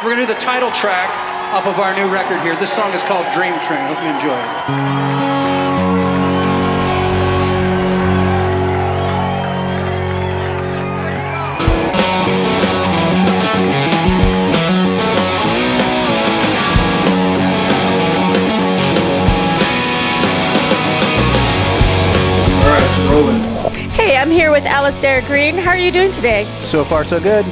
We're going to do the title track off of our new record here. This song is called Dream Train. Hope you enjoy it. Hey, I'm here with Alastair Greene. How are you doing today? So far, so good.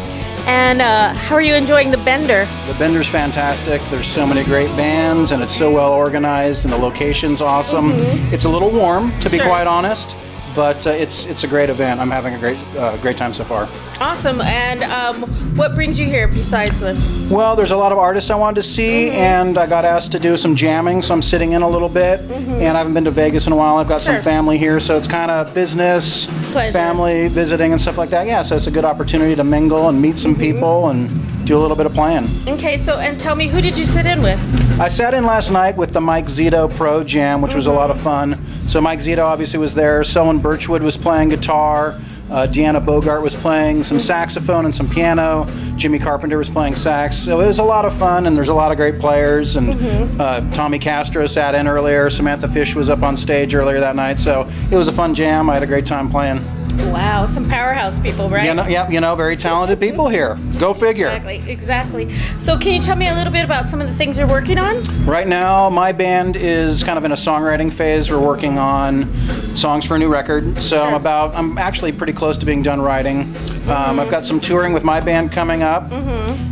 And how are you enjoying the Bender? The Bender's fantastic. There's so many great bands, and it's so well organized, and the location's awesome. It's a little warm, to be quite honest, but it's a great event. I'm having a great time so far. Awesome. And what brings you here besides the... Well, there's a lot of artists I wanted to see, and I got asked to do some jamming, so I'm sitting in a little bit. And I haven't been to Vegas in a while. I've got some family here, so it's kind of business, family visiting and stuff like that. Yeah, so it's a good opportunity to mingle and meet some people and do a little bit of playing. Okay, so and tell me, who did you sit in with? I sat in last night with the Mike Zito Pro Jam, which was a lot of fun. So Mike Zito obviously was there. Selwyn Birchwood was playing guitar. Deanna Bogart was playing some saxophone and some piano. Jimmy Carpenter was playing sax. So it was a lot of fun, and there's a lot of great players. And Tommy Castro sat in earlier. Samantha Fish was up on stage earlier that night. So it was a fun jam. I had a great time playing. Wow, some powerhouse people, right? Very talented people here. Go figure. Exactly. So can you tell me a little bit about some of the things you're working on? Right now, my band is kind of in a songwriting phase. We're working on songs for a new record. So I'm actually pretty close to being done writing. I've got some touring with my band coming up,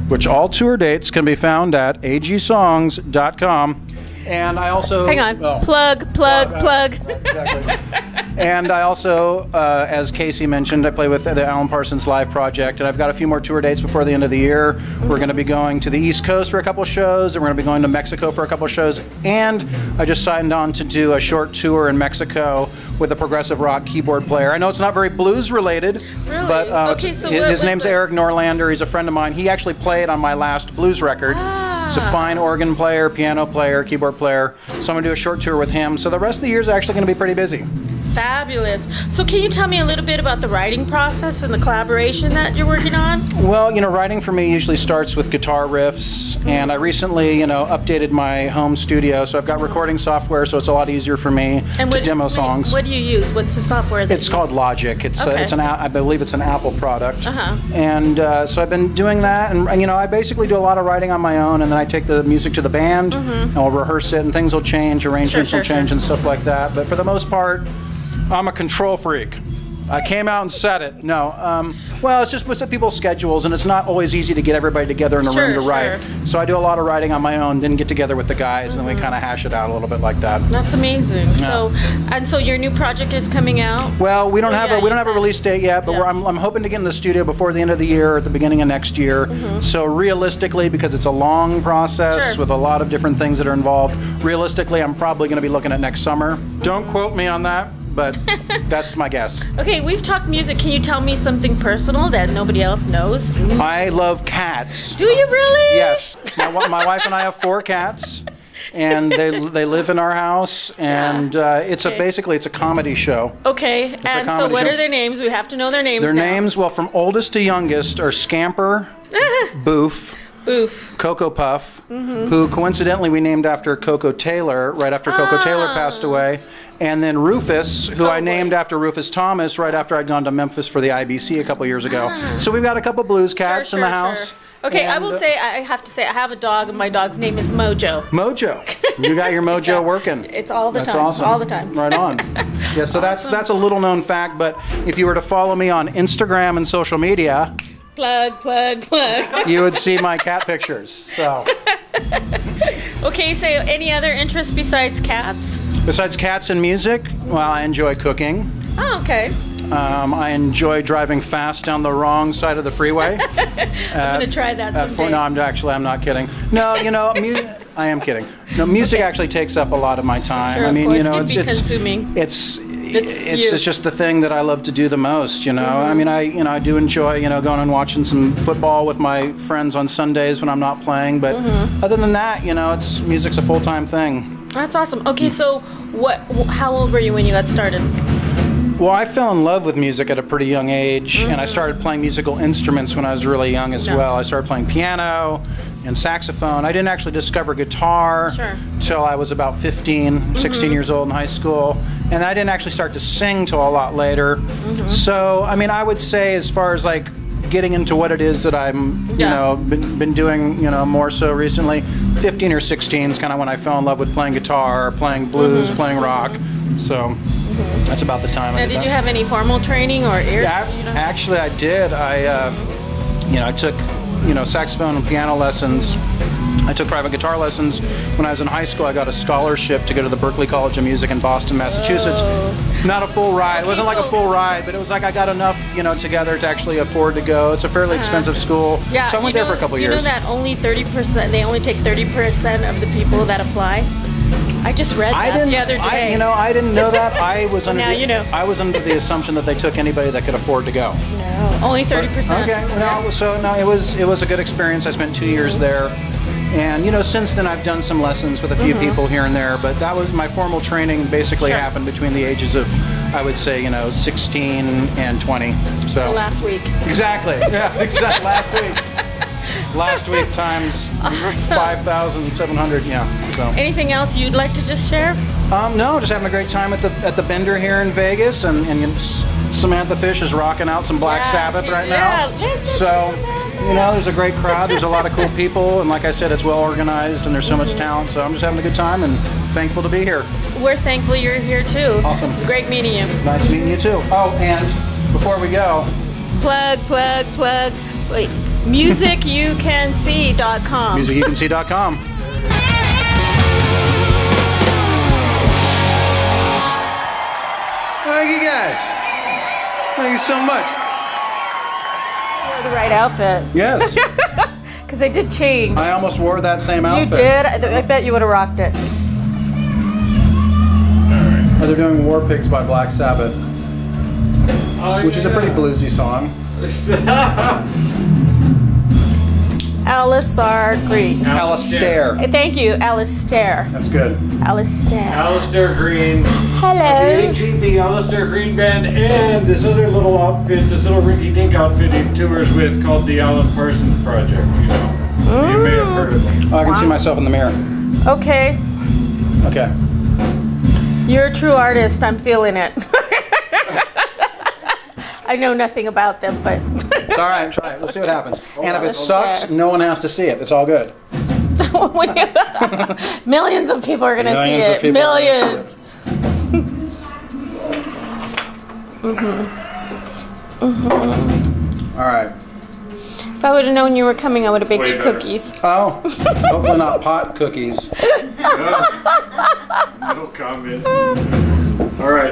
which all tour dates can be found at agsongs.com. And I also... Hang on. Plug. Exactly. And I also, as Casey mentioned, I play with the Alan Parsons Live Project, and I've got a few more tour dates before the end of the year. We're going to be going to the East Coast for a couple shows, and we're going to be going to Mexico for a couple shows, and I just signed on to do a short tour in Mexico with a progressive rock keyboard player. I know it's not very blues related, but his name's Eric Norlander. He's a friend of mine. He actually played on my last blues record. He's a fine organ player, piano player, keyboard player. So I'm going to do a short tour with him. So the rest of the year is actually going to be pretty busy. Fabulous. So can you tell me a little bit about the writing process and the collaboration that you're working on? Well, writing for me usually starts with guitar riffs, and I recently, updated my home studio, so I've got recording software, so it's a lot easier for me to demo songs. What do you use? What's the software? It's called Logic. I believe it's an Apple product. And so I've been doing that, and I basically do a lot of writing on my own, and then I take the music to the band, and I'll rehearse it, and things will change, arrangements will change, and stuff like that. But for the most part, I'm a control freak. I came out and said it. No. Well, it's just with people's schedules, and it's not always easy to get everybody together in a room to write. So I do a lot of writing on my own, then get together with the guys, and then we kind of hash it out a little bit like that. That's amazing. Yeah. So your new project is coming out? Well, we don't have a release date yet, but I'm hoping to get in the studio before the end of the year or at the beginning of next year. So realistically, because it's a long process with a lot of different things that are involved, realistically, I'm probably going to be looking at next summer. Don't quote me on that, but that's my guess. Okay, we've talked music. Can you tell me something personal that nobody else knows? I love cats. Do you really? Yes. My wife and I have 4 cats, and they live in our house, and basically it's a comedy show. Okay, and so what are their names? We have to know their names. Their names, well, from oldest to youngest, are Scamper, Boof, Cocoa Puff, who coincidentally we named after Coco Taylor, right after Coco Taylor passed away. And then Rufus, who I named after Rufus Thomas right after I'd gone to Memphis for the IBC a couple years ago. So we've got a couple blues cats in the house. Okay, I have to say, I have a dog, and my dog's name is Mojo. Mojo. You got your mojo working. It's all the time. That's awesome. All the time. Right on. Yeah, so that's a little known fact, but if you were to follow me on Instagram and social media... Plug. You would see my cat pictures. So. Okay, so any other interests besides cats? Besides cats and music, well, I enjoy cooking. Oh, okay. I enjoy driving fast down the wrong side of the freeway. I'm going to try that someday. No, I'm not kidding. No, I am kidding. No, music actually takes up a lot of my time. Sure, I mean, of course, it's consuming. It's just the thing that I love to do the most, I mean, I do enjoy, going and watching some football with my friends on Sundays when I'm not playing, but other than that, music's a full-time thing. That's awesome. Okay, so how old were you when you got started? Well, I fell in love with music at a pretty young age, and I started playing musical instruments when I was really young as well. I started playing piano and saxophone. I didn't actually discover guitar till I was about 15, 16 years old in high school, and I didn't actually start to sing till a lot later. So, I mean, I would say as far as like getting into what it is that I'm, you know, been doing, you know, more so recently, 15 or 16 is kind of when I fell in love with playing guitar, playing blues, playing rock. So that's about the time. Now, did you have any formal training or ear? Yeah, actually, I did. You know, I took, you know, saxophone and piano lessons. I took private guitar lessons. When I was in high school, I got a scholarship to go to the Berklee College of Music in Boston, Massachusetts. Not a full ride. It wasn't like a full ride, but it was like I got enough, you know, together to actually afford to go. It's a fairly expensive school. Yeah, so I went there for a couple years. You know that only 30%, they only take 30% of the people that apply? I just read that the other day. You know, I didn't know that. I was under now you know. I was under the assumption that they took anybody that could afford to go. No, only 30%. Okay, no, so no, it was a good experience. I spent 2 years there. And, you know, since then I've done some lessons with a few people here and there, but that was my formal training basically happened between the ages of, I would say, you know, 16 and 20. So last week. Exactly. Yeah, exactly. Last week. Last week times 5,700. Yeah. So. Anything else you'd like to just share? No, just having a great time at the Bender here in Vegas, and Samantha Fish is rocking out some Black Sabbath right now. So. You know, there's a great crowd, there's a lot of cool people, and like I said, it's well organized and there's so much talent, so I'm just having a good time and thankful to be here. We're thankful you're here too. Awesome. It's great meeting you. Nice meeting you too. Oh, and before we go. Plug. Wait, MusicUCanSee.com. MusicUCanSee.com. Thank you guys. Thank you so much. The right outfit. Yes. Because they did change. I almost wore that same outfit. You did? I bet you would have rocked it. Oh, they're doing War Pigs by Black Sabbath, which is a pretty bluesy song. Alastair Greene. Alastair. Thank you, Alastair. That's good. Alastair Greene. Hello. The Alastair Greene Band, and this other little outfit, this little rinky-dink outfit he tours with called the Alan Parsons Project. You know, you may have heard of them. Oh, I can see myself in the mirror. Okay. Okay. You're a true artist. I'm feeling it. I know nothing about them, but... It's all right, try it. We'll see what happens. And if it sucks, no one has to see it. It's all good. Millions of people are going to see it. Millions. All right. If I would have known you were coming, I would have baked you cookies. Oh, hopefully not pot cookies. That'll come in. All right.